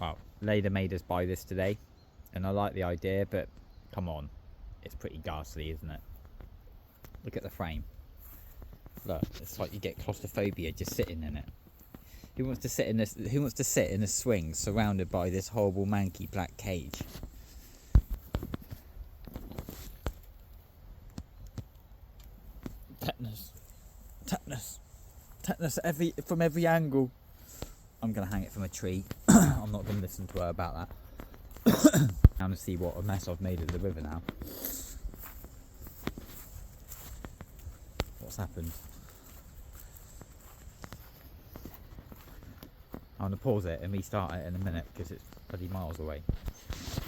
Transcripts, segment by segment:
well, Leda made us buy this today, and I like the idea, but come on, it's pretty ghastly, isn't it? Look at the frame. Look, it's like you get claustrophobia just sitting in it. Who wants to sit in this? Who wants to sit in a swing surrounded by this horrible manky black cage? Tetanus, tetanus, tetanus from every angle. I'm gonna hang it from a tree. I'm not gonna listen to her about that. I'm gonna see what a mess I've made of the river now. What's happened? I'm going to pause it and restart it in a minute because it's bloody miles away.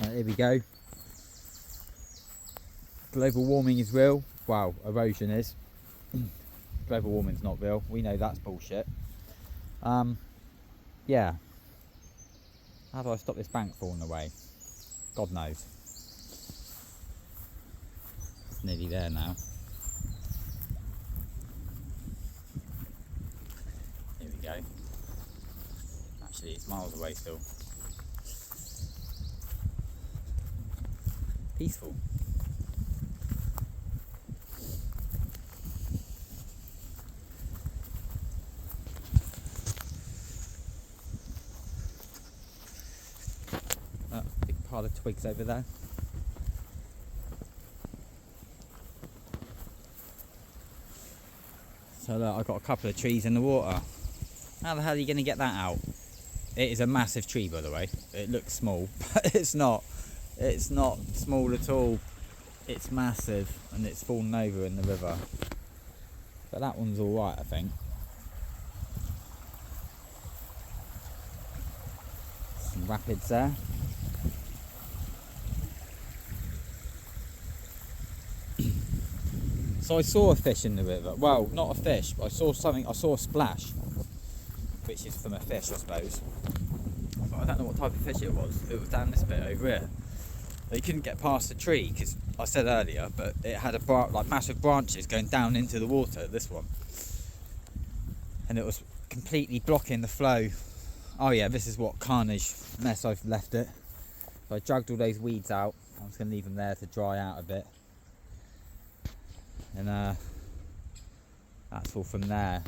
Here we go. Global warming is real. Wow, erosion is. Global warming's not real. We know that's bullshit. Yeah. How do I stop this bank falling away? God knows. It's nearly there now. Here we go. Actually, it's miles away still. Peaceful. Big pile of twigs over there. So look, I've got a couple of trees in the water. How the hell are you going to get that out? It is a massive tree, by the way. It looks small, but it's not. It's not small at all. It's massive, and it's fallen over in the river. But that one's all right, I think. Some rapids there. So I saw a fish in the river. Well, not a fish, but I saw something. I saw a splash, which is from a fish, I suppose. But I don't know what type of fish it was. It was down this bit over here. They couldn't get past the tree because I said earlier, but it had like massive branches going down into the water. This one, and it was completely blocking the flow. Oh yeah, this is what carnage mess I've left it. So I dragged all those weeds out. I'm just going to leave them there to dry out a bit, and that's all from there.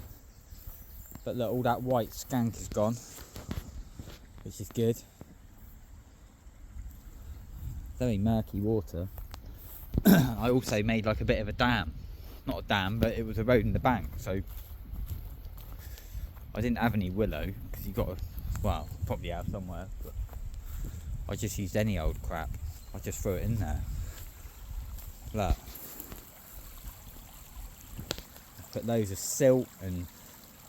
But look, all that white skank is gone, which is good. Very murky water. I also made like a bit of a dam. Not a dam, but it was eroding the bank, so I didn't have any willow, because you've got to, well, probably have somewhere, but I just used any old crap. I just threw it in there. Look. Put loads of silt and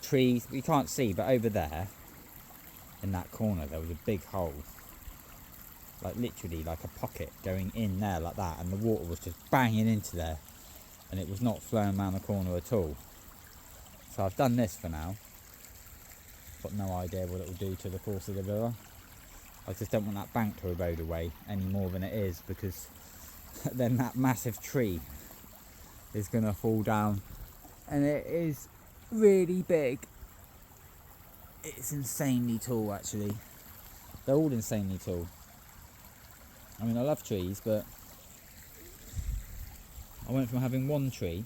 trees. You can't see, but over there, in that corner, there was a big hole. Like literally like a pocket going in there like that, and the water was just banging into there, and it was not flowing around the corner at all. So I've done this for now. Got no idea what it will do to the course of the river. I just don't want that bank to erode away any more than it is, because then that massive tree is going to fall down, and it is really big. It's insanely tall, actually. They're all insanely tall. I mean, I love trees, but I went from having one tree,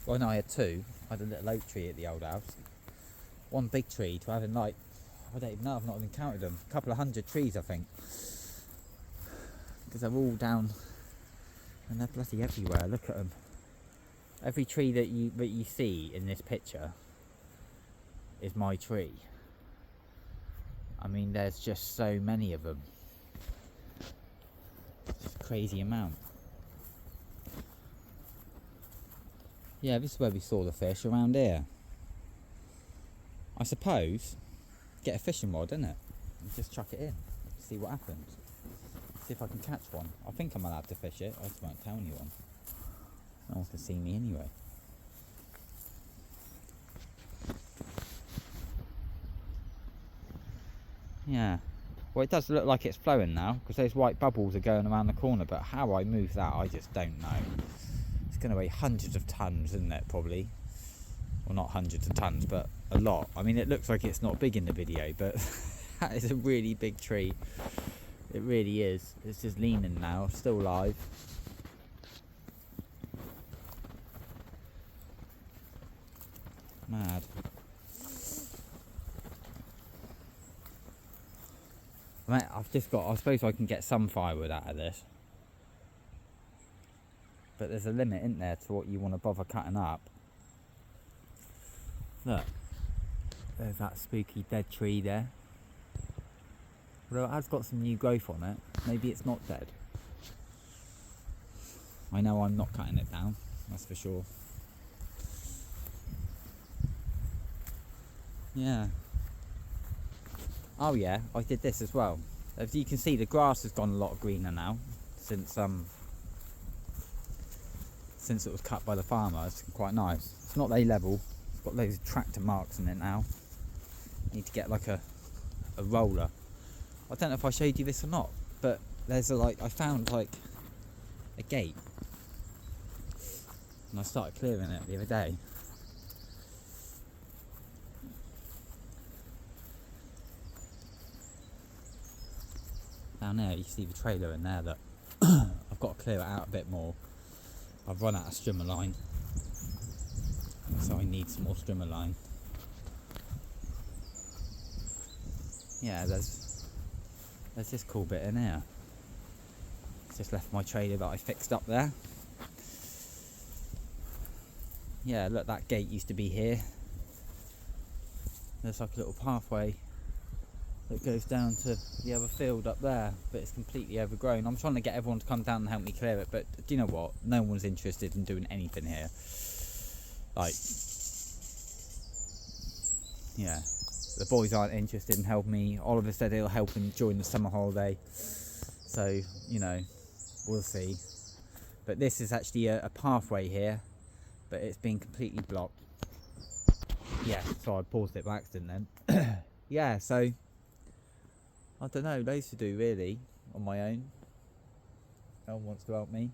well no, I had two. I had a little oak tree at the old house, one big tree, to having like, I don't even know, I've not even counted them, a couple of 100 trees I think, because they're all down, and they're bloody everywhere. Look at them. Every tree that you see in this picture is my tree. I mean, there's just so many of them. It's a crazy amount. Yeah, this is where we saw the fish, around here. I suppose, get a fishing rod, innit? And just chuck it in, see what happens. See if I can catch one. I think I'm allowed to fish it, I just won't tell anyone. No one can see me anyway. Yeah. Well, it does look like it's flowing now, because those white bubbles are going around the corner, but how I move that, I just don't know. It's going to weigh hundreds of tons, isn't it, probably? Well, not hundreds of tons, but a lot. I mean, it looks like it's not big in the video, but That is a really big tree. It really is. It's just leaning now, still alive. Mad. Mate, I suppose I can get some firewood out of this. But there's a limit, isn't there, to what you want to bother cutting up. Look. There's that spooky dead tree there. Although it has got some new growth on it. Maybe it's not dead. I know I'm not cutting it down, that's for sure. Yeah. Oh yeah, I did this as well. As you can see, the grass has gone a lot greener now since it was cut by the farmer. It's quite nice. It's not A-level. It's got loads of tractor marks in it now. Need to get like a roller. I don't know if I showed you this or not, but there's I found like a gate, and I started clearing it the other day. Down there you see the trailer in there that I've got to clear it out a bit more. I've run out of strimmer line, so I need some more strimmer line. Yeah, there's this cool bit in here. It's just left my trailer that I fixed up there. Yeah, look, that gate used to be here. There's like a little pathway that goes down to the other field up there, but it's completely overgrown. I'm trying to get everyone to come down and help me clear it, but do you know what? No one's interested in doing anything here. Like, yeah, the boys aren't interested in helping me. Oliver said he'll help him during the summer holiday, so you know, we'll see. But this is actually a pathway here, but it's been completely blocked. Yeah, so I paused it by accident then. Yeah, so I don't know, loads to do really on my own. No one wants to help me.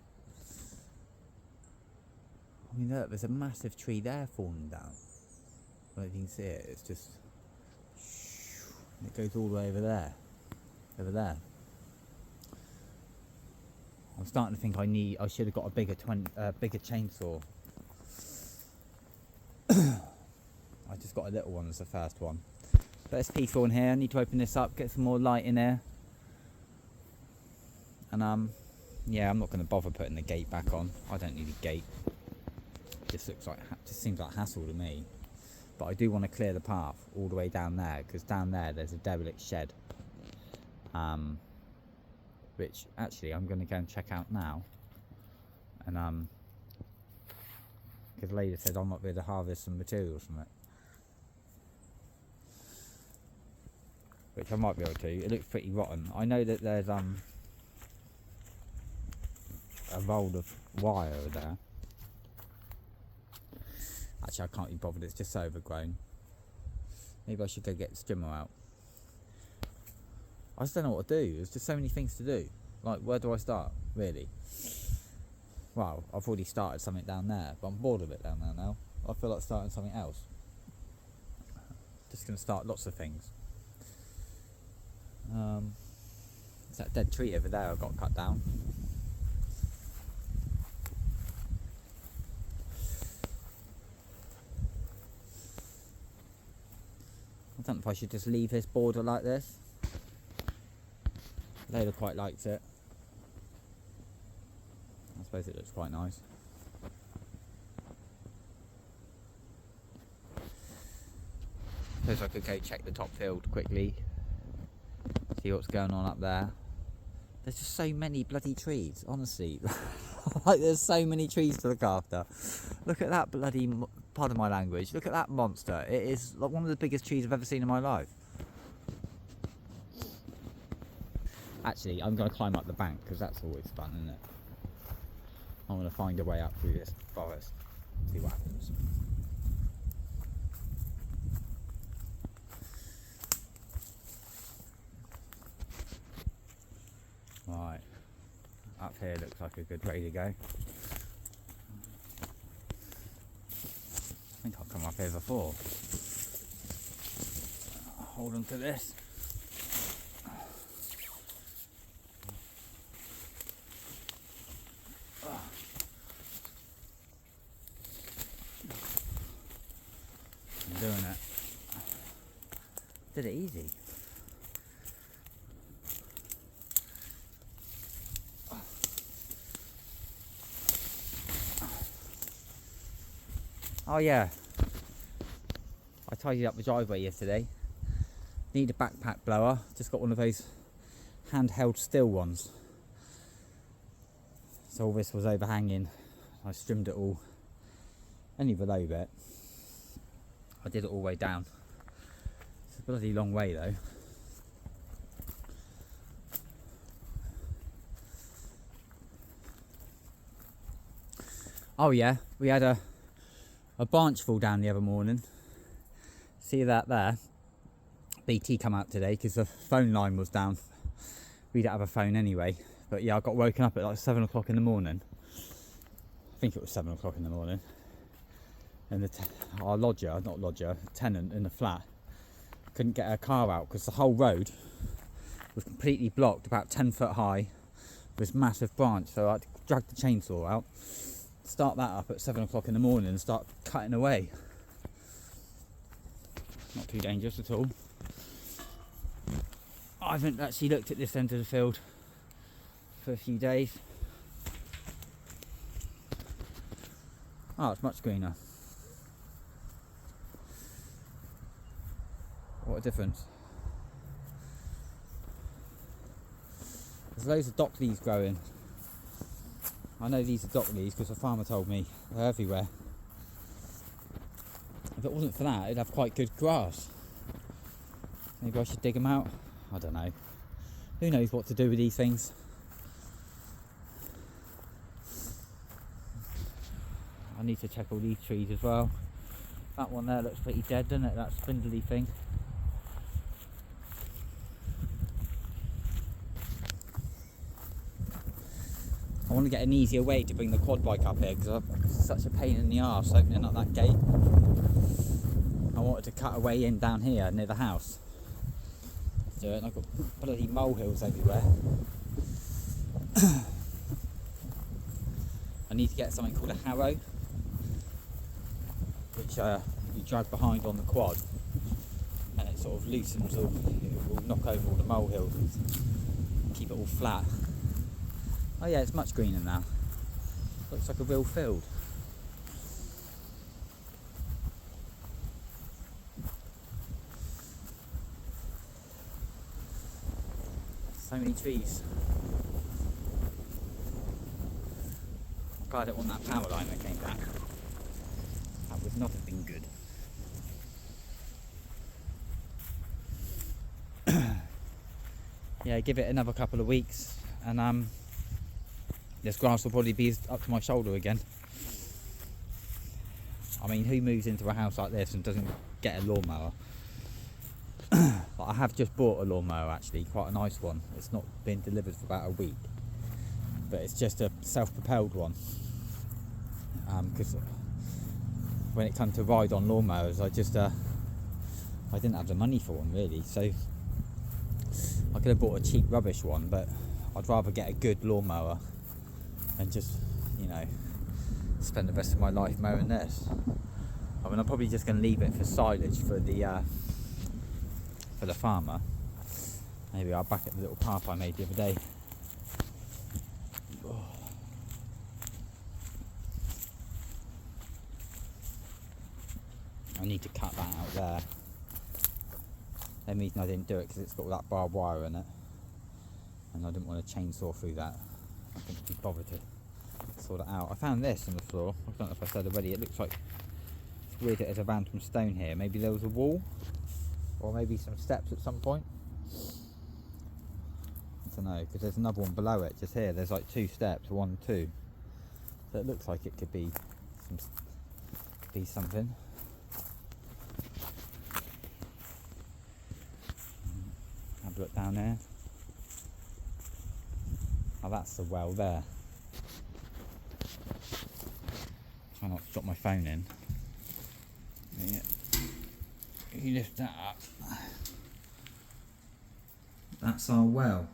I mean, look, there's a massive tree there falling down. I don't know if you can see it. It's just, it goes all the way over there. Over there. I'm starting to think I should have got a bigger chainsaw. I just got a little one as the first one. But it's peaceful in here. I need to open this up, get some more light in there. And yeah, I'm not going to bother putting the gate back on. I don't need a gate. Just seems like hassle to me. But I do want to clear the path all the way down there, because down there's a derelict shed. Which actually I'm going to go and check out now. And because later said I might be able to harvest some materials from it. Which I might be able to. It looks pretty rotten. I know that there's a roll of wire over there. Actually, I can't be bothered. It's just so overgrown. Maybe I should go get the strimmer out. I just don't know what to do. There's just so many things to do. Like, where do I start, really? Well, I've already started something down there, but I'm bored of it down there now. I feel like starting something else. Just going to start lots of things. There's that dead tree over there I've got cut down. I don't know if I should just leave this border like this. Layla quite likes it. I suppose it looks quite nice. Suppose I could go check the top field quickly. See what's going on up there. There's just so many bloody trees, honestly. Like, there's so many trees to look after. Look at that bloody, pardon my language, look at that monster. It is like one of the biggest trees I've ever seen in my life. Actually, I'm going to climb up the bank, because that's always fun, isn't it? I'm going to find a way up through this forest. See what happens. Right. Up here looks like a good way to go. I think I've come up here before. Hold on to this. Did it easy. Oh yeah, I tidied up the driveway yesterday. Need a backpack blower. Just got one of those handheld steel ones. So all this was overhanging. I trimmed it all. Only the low bit. I did it all the way down. It's a bloody long way though. Oh yeah, we had a branch fall down the other morning. See that there? BT come out today because the phone line was down. We don't have a phone anyway. But yeah, I got woken up at like 7 o'clock in the morning. I think it was 7 o'clock in the morning. And our tenant in the flat, couldn't get her car out because the whole road was completely blocked, about 10 foot high, with this massive branch. So I had to drag the chainsaw out, start that up at 7 o'clock in the morning and start cutting away. Not too dangerous at all. I haven't actually looked at this end of the field for a few days. Oh, it's much greener. What a difference. There's loads of dock leaves growing. I know these are dock leaves because the farmer told me they're everywhere. If it wasn't for that, it'd have quite good grass. Maybe I should dig them out. I don't know. Who knows what to do with these things? I need to check all these trees as well. That one there looks pretty dead, doesn't it? That spindly thing. I want to get an easier way to bring the quad bike up here because it's such a pain in the arse opening up that gate. I wanted to cut a way in down here near the house. So I've got bloody molehills everywhere. I need to get something called a harrow, which you drag behind on the quad, and it sort of loosens all. It will knock over all the molehills and keep it all flat. Oh yeah, it's much greener now. Looks like a real field. So many trees. I'm glad I didn't want that power line that came back. That would not have been good. Yeah, give it another couple of weeks and this grass will probably be up to my shoulder again. I mean, who moves into a house like this and doesn't get a lawnmower? I have just bought a lawnmower actually, quite a nice one. It's not been delivered for about a week, but it's just a self-propelled one. Because when it comes to ride on lawnmowers, I didn't have the money for one really, so I could have bought a cheap rubbish one, but I'd rather get a good lawnmower and just, you know, spend the rest of my life mowing this. I mean, I'm probably just going to leave it for silage for the farmer. Maybe I'll back at the little path I made the other day. I need to cut that out there. The reason I didn't do it because it's got all that barbed wire in it, and I didn't want to chainsaw through that. I couldn't be bothered to sort it out. I found this on the floor. I don't know if I said already. It looks like it's weird. It is a random stone here. Maybe there was a wall, or maybe some steps at some point. I don't know, because there's another one below it. Just here, there's like 2 steps, 1, 2. So it looks like it could be something. Have a look down there. Oh, that's the well there. Try not to drop my phone in. Yeah. You lift that up. That's our well.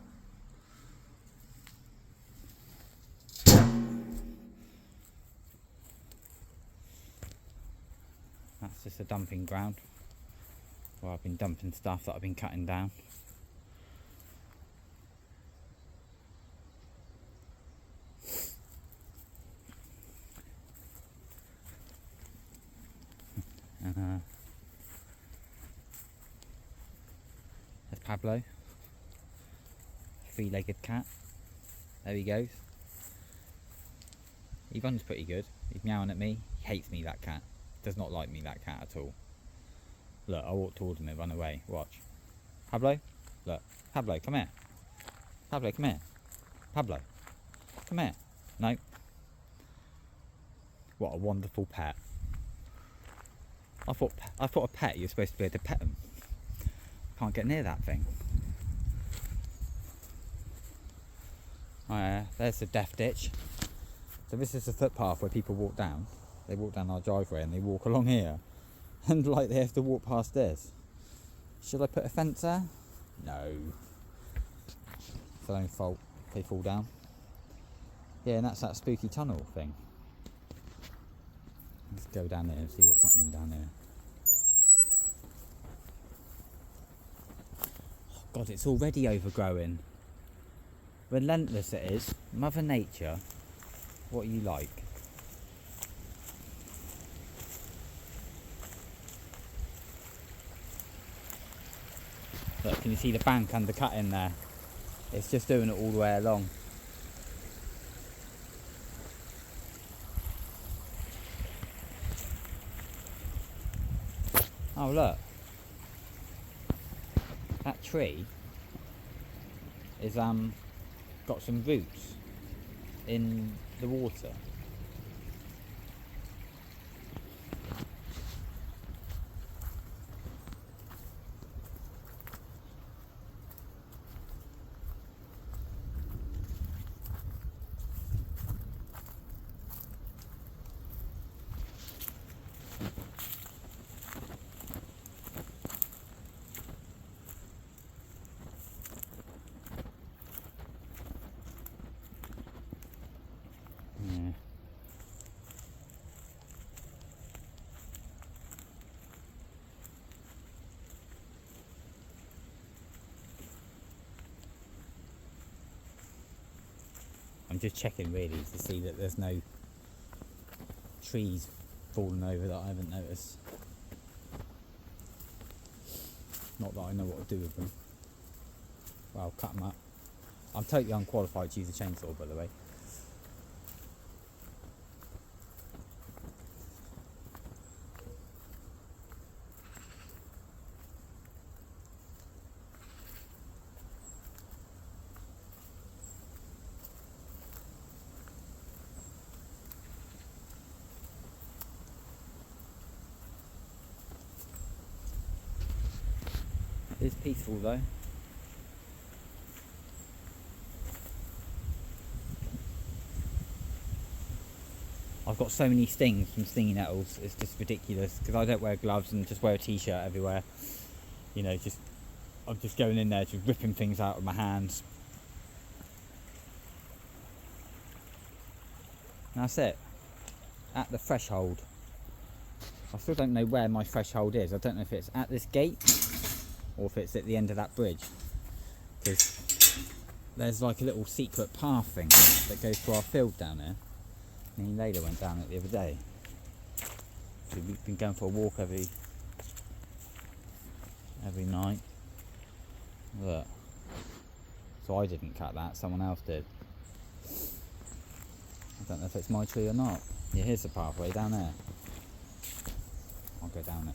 That's just a dumping ground. where I've been dumping stuff that I've been cutting down. And there's Pablo, three-legged cat. There he goes. He runs pretty good. He's meowing at me. He hates me, that cat. Does not like me, that cat, at all. Look, I walk towards him and run away. Watch. Pablo? Look. Pablo, come here. Pablo, come here. Pablo, come here. No. What a wonderful pet. I thought a pet, you're supposed to be able to pet them. Can't get near that thing. Oh yeah, there's the death ditch. So this is the footpath where people walk down. They walk down our driveway and they walk along here. And like they have to walk past this. Should I put a fence there? No. It's their own fault if they fall down. Yeah, and that's that spooky tunnel thing. Let's go down there and see what's happening down there. Oh God, it's already overgrowing. Relentless it is. Mother Nature, what are you like? Look, can you see the bank undercut in there? It's just doing it all the way along. Oh look, that tree is got some roots in the water. Yeah. I'm just checking really to see that there's no trees falling over that I haven't noticed. Not that I know what to do with them. Well, cut them up. I'm totally unqualified to use a chainsaw, by the way. It is peaceful though. I've got so many stings from stinging nettles, it's just ridiculous because I don't wear gloves and just wear a t-shirt everywhere. You know, I'm just going in there just ripping things out of my hands. And that's it. At the threshold. I still don't know where my threshold is. I don't know if it's at this gate or if it's at the end of that bridge. Because there's like a little secret path thing that goes to our field down there. Me and Layla went down it the other day. So we've been going for a walk every night. Look. So I didn't cut that, someone else did. I don't know if it's my tree or not. Yeah, here's the pathway down there. I'll go down it.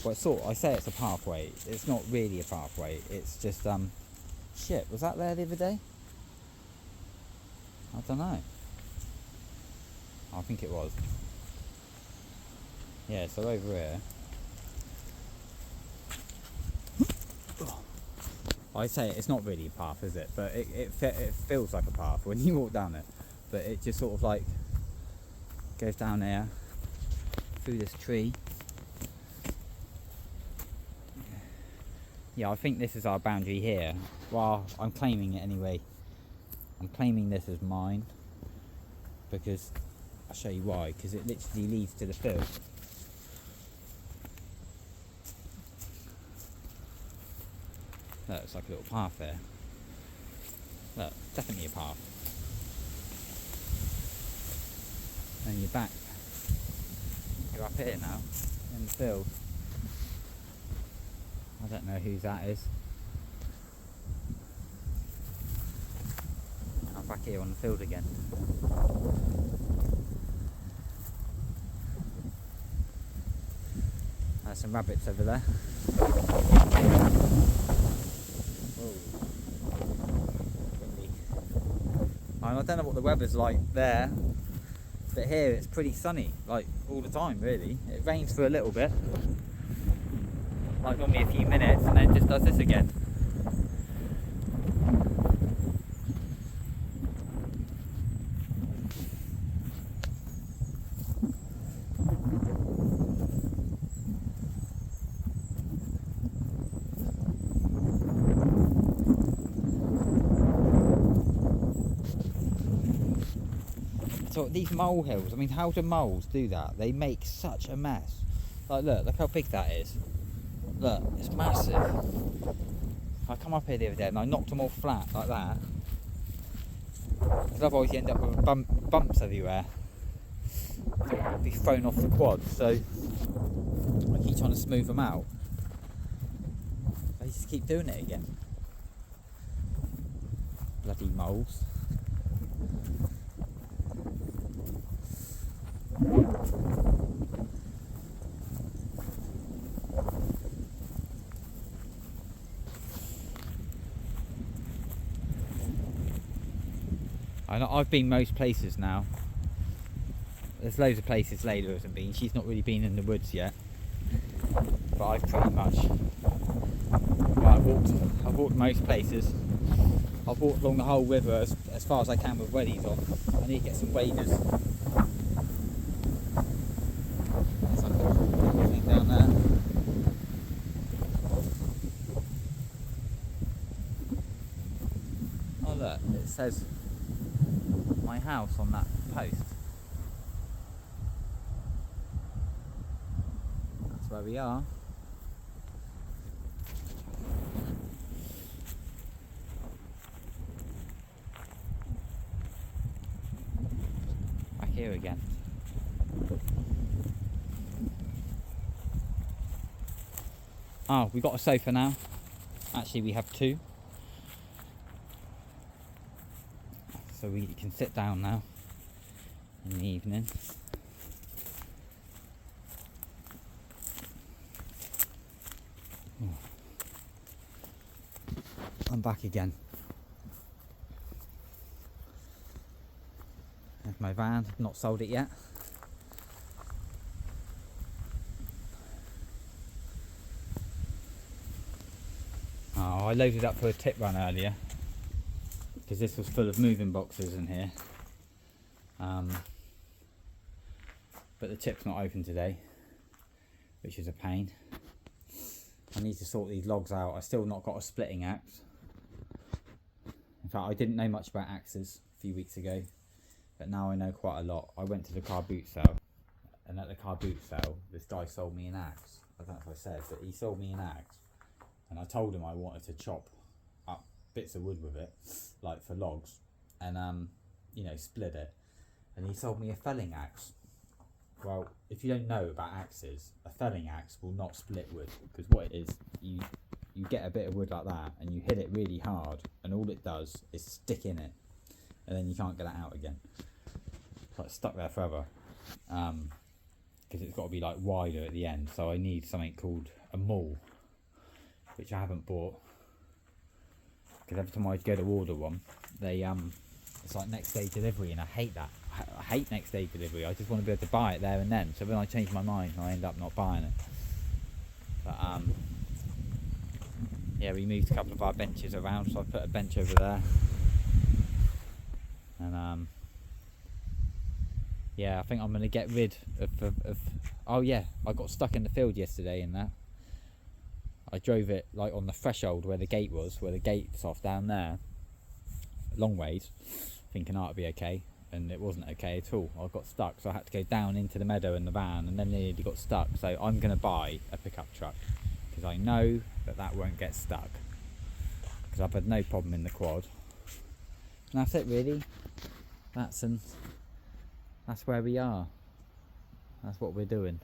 Well, I say it's a pathway. It's not really a pathway. It's just shit. Was that there the other day? I don't know. I think it was. Yeah, so over here. I say it's not really a path, is it? But it feels like a path when you walk down it. But it just sort of like goes down there through this tree. Yeah, I think this is our boundary here. Well, I'm claiming it anyway. I'm claiming this as mine because I'll show you why. Because it literally leads to the field. Look, it's like a little path there. Look, definitely a path. And you're back. You're up here now, in the field. I don't know whose that is. I'm back here on the field again. There's some rabbits over there. I don't know what the weather's like there, but here it's pretty sunny, like all the time really. It rains for a little bit, like normally a few minutes, and then it just does this again. So these molehills, I mean, how do moles do that? They make such a mess. Like, look how big that is. Look, it's massive. I come up here the other day and I knocked them all flat like that. Because otherwise you end up with bumps everywhere. I'll be thrown off the quad, so I keep trying to smooth them out. They just keep doing it again. Bloody moles. I've been most places now. There's loads of places Layla hasn't been. She's not really been in the woods yet. But I've pretty much... Well, I've walked most places. I've walked along the whole river as far as I can with wellies on. I need to get some waders. There's something down there. Oh look, it says my house on that post. That's where we are. Back here again. Oh, we got a sofa now. Actually, we have two. So we can sit down now in the evening. I'm back again. There's my van, not sold it yet. Oh, I loaded up for a tip run earlier because this was full of moving boxes in here. But the tip's not open today, which is a pain. I need to sort these logs out. I still not got a splitting axe. In fact, I didn't know much about axes a few weeks ago, but now I know quite a lot. I went to the car boot sale, and at the car boot sale, this guy sold me an axe. I don't know if I said, but he sold me an axe, and I told him I wanted to chop up bits of wood with it, like for logs, and you know, split it. And he sold me a felling axe. Well, if you don't know about axes, a felling axe will not split wood, because what it is, you get a bit of wood like that and you hit it really hard, and all it does is stick in it, and then you can't get it out again. It's like stuck there forever, because it's got to be like wider at the end. So I need something called a maul, which I haven't bought, because every time I go to order one, they it's like next day delivery, and I hate that. I hate next day delivery. I just want to be able to buy it there and then. So when I change my mind, I end up not buying it. But yeah, we moved a couple of our benches around, so I put a bench over there. And yeah, I think I'm going to get rid of oh yeah, I got stuck in the field yesterday in that. I drove it like on the threshold where the gate was, where the gate's off down there, long ways, thinking it'd be okay, and it wasn't okay at all. I got stuck, so I had to go down into the meadow in the van, and then nearly got stuck. So I'm going to buy a pickup truck, because I know that won't get stuck. because I've had no problem in the quad. And that's it really. That's where we are. That's what we're doing.